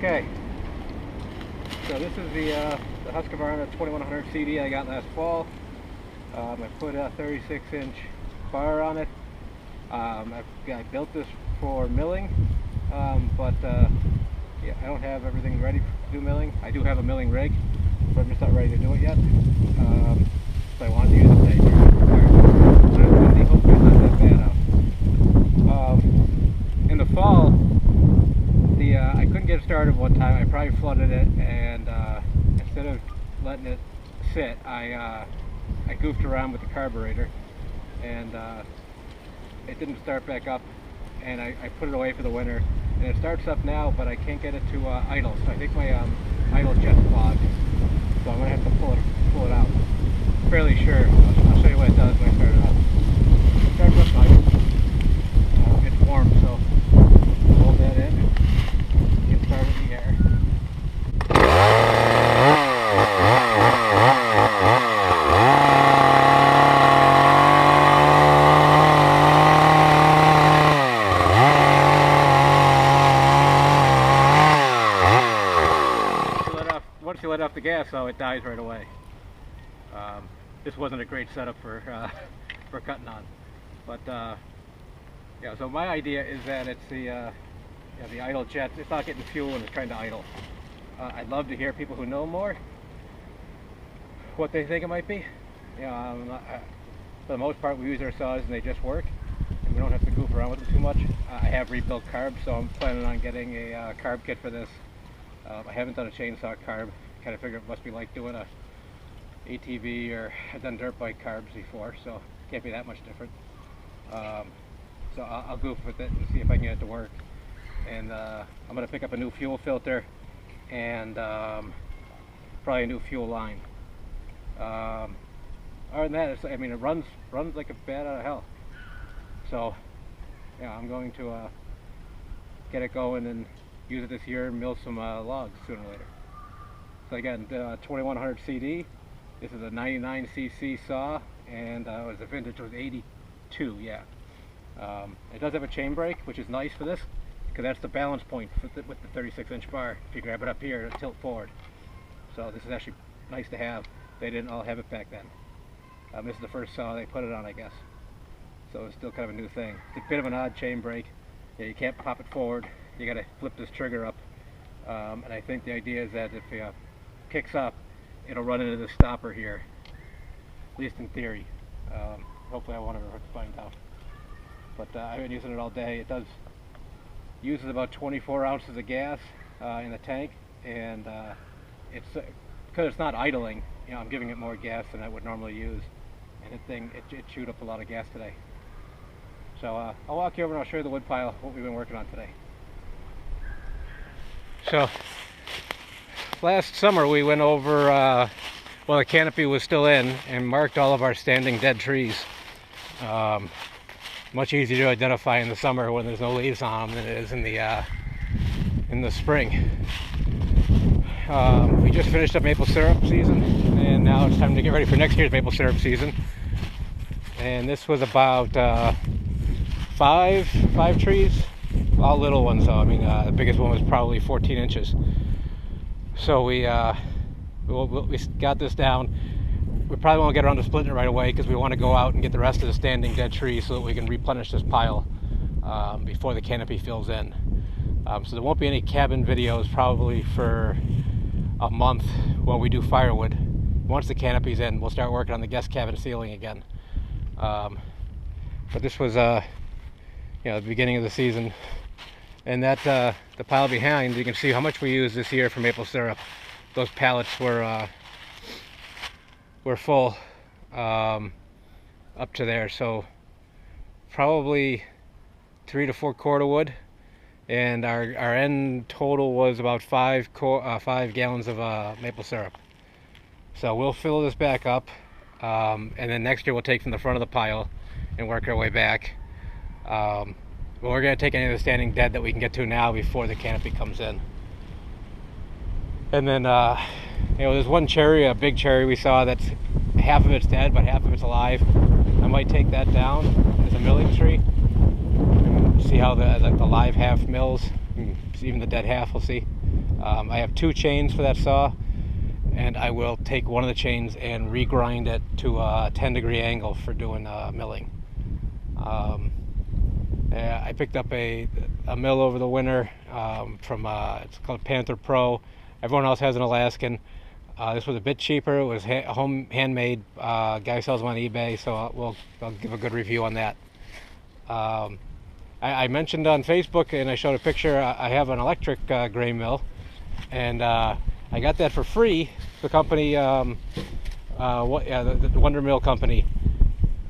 Okay, so this is the Husqvarna 2100 CD I got last fall. I put a 36-inch bar on it. I built this for milling, but yeah, I don't have everything ready to do milling. I do have a milling rig, but I'm just not ready to do it yet. So I wanted to use it today. Hopefully it's not that bad out. In the fall, I couldn't get it started one time. I probably flooded it, and instead of letting it sit, I goofed around with the carburetor, and it didn't start back up, and I put it away for the winter, and it starts up now, but I can't get it to idle. So I think my idle jet's clogged, so I'm gonna have to pull it out. Fairly sure. I'll show you what it does when I start it up. It starts up nice. It's warm, so hold that in and get started in the air. Once you let off the gas, though, it dies right away. This wasn't a great setup for cutting on, but yeah. So my idea is that it's the idle jet. It's not getting fuel and it's trying to idle. I'd love to hear people who know more what they think it might be. For the most part, we use our saws and they just work, and we don't have to goof around with them too much. I have rebuilt carbs, so I'm planning on getting a carb kit for this. I haven't done a chainsaw carb. Kind of figured it must be like doing a ATV, or I've done dirt bike carbs before, so it can't be that much different. So I'll goof with it and see if I can get it to work. And I'm going to pick up a new fuel filter and probably a new fuel line. Other than that, I mean, it runs like a bat out of hell. So yeah, I'm going to get it going and use it this year and mill some logs sooner or later. So again, 2100 CD. This is a 99cc saw, and the vintage was 82. Yeah. It does have a chain brake, which is nice for this, because that's the balance point with the 36-inch bar. If you grab it up here, it'll tilt forward. So this is actually nice to have. They didn't all have it back then. This is the first saw they put it on, I guess. So it's still kind of a new thing. It's a bit of an odd chain brake. Yeah, you can't pop it forward. You got to flip this trigger up, and I think the idea is that if it kicks up, it'll run into the stopper here, at least in theory. Hopefully I won't ever find out. But I've been using it all day. It uses about 24 ounces of gas in the tank, and it's because it's not idling. I'm giving it more gas than I would normally use, and it chewed up a lot of gas today. So I'll walk you over and I'll show you the wood pile, what we've been working on today. So last summer we went over while the canopy was still in and marked all of our standing dead trees. Much easier to identify in the summer when there's no leaves on them than it is in the spring. We just finished up maple syrup season, and now it's time to get ready for next year's maple syrup season. And this was about five trees. All little ones though. I mean, the biggest one was probably 14 inches. So we got this down. We probably won't get around to splitting it right away, because we want to go out and get the rest of the standing dead trees so that we can replenish this pile before the canopy fills in. So there won't be any cabin videos probably for a month while we do firewood. Once the canopy's in, we'll start working on the guest cabin ceiling again. But this was the beginning of the season. And that the pile behind, you can see how much we used this year for maple syrup. Those pallets were full up to there, so probably 3 to 4 quart of wood, and our end total was about 5 gallons of maple syrup. So we'll fill this back up, and then next year we'll take from the front of the pile and work our way back. But we're going to take any of the standing dead that we can get to now before the canopy comes in. And then, there's one cherry, a big cherry we saw that's half of it's dead, but half of it's alive. I might take that down as a milling tree. See how the live half mills, even the dead half, we'll see. I have 2 chains for that saw, and I will take one of the chains and regrind it to a 10-degree angle for doing milling. Yeah, I picked up a mill over the winter from it's called Panther Pro. Everyone else has an Alaskan. This was a bit cheaper. It was home handmade. Guy sells them on eBay, so I'll give a good review on that. I mentioned on Facebook, and I showed a picture. I have an electric grain mill, and I got that for free. The company, the Wonder Mill company,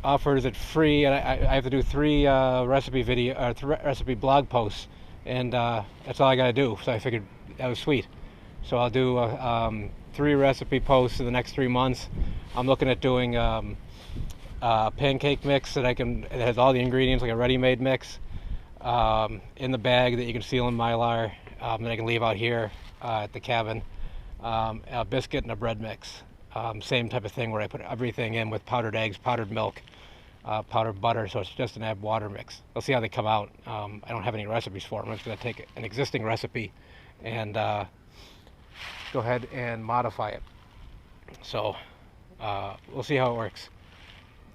offers it free, and I have to do 3 recipe blog posts, and that's all I got to do. So I figured that was sweet. So I'll do 3 recipe posts in the next 3 months. I'm looking at doing pancake mix that it has all the ingredients, like a ready-made mix, in the bag that you can seal in Mylar, that I can leave out here at the cabin. A biscuit and a bread mix. Same type of thing, where I put everything in with powdered eggs, powdered milk, powdered butter, so it's just an add water mix. I'll see how they come out. I don't have any recipes for them. I'm just going to take an existing recipe and go ahead and modify it. So we'll see how it works.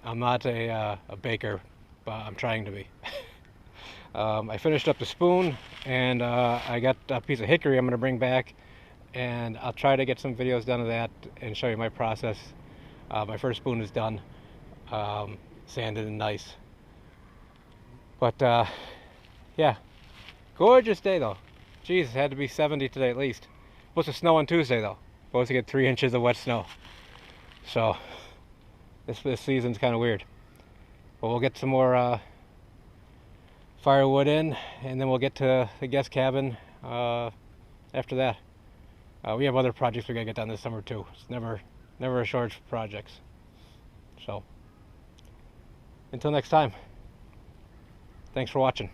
I'm not a baker, but I'm trying to be. I finished up the spoon, and I got a piece of hickory I'm going to bring back, and I'll try to get some videos done of that and show you my process. My first spoon is done, sanded and nice. But yeah, gorgeous day though. Jeez, it had to be 70 today at least. Supposed to snow on Tuesday though. Supposed to get 3 inches of wet snow. So this season's kind of weird. But we'll get some more firewood in, and then we'll get to the guest cabin after that. We have other projects we gotta get done this summer too. It's never a shortage of projects. So until next time, thanks for watching.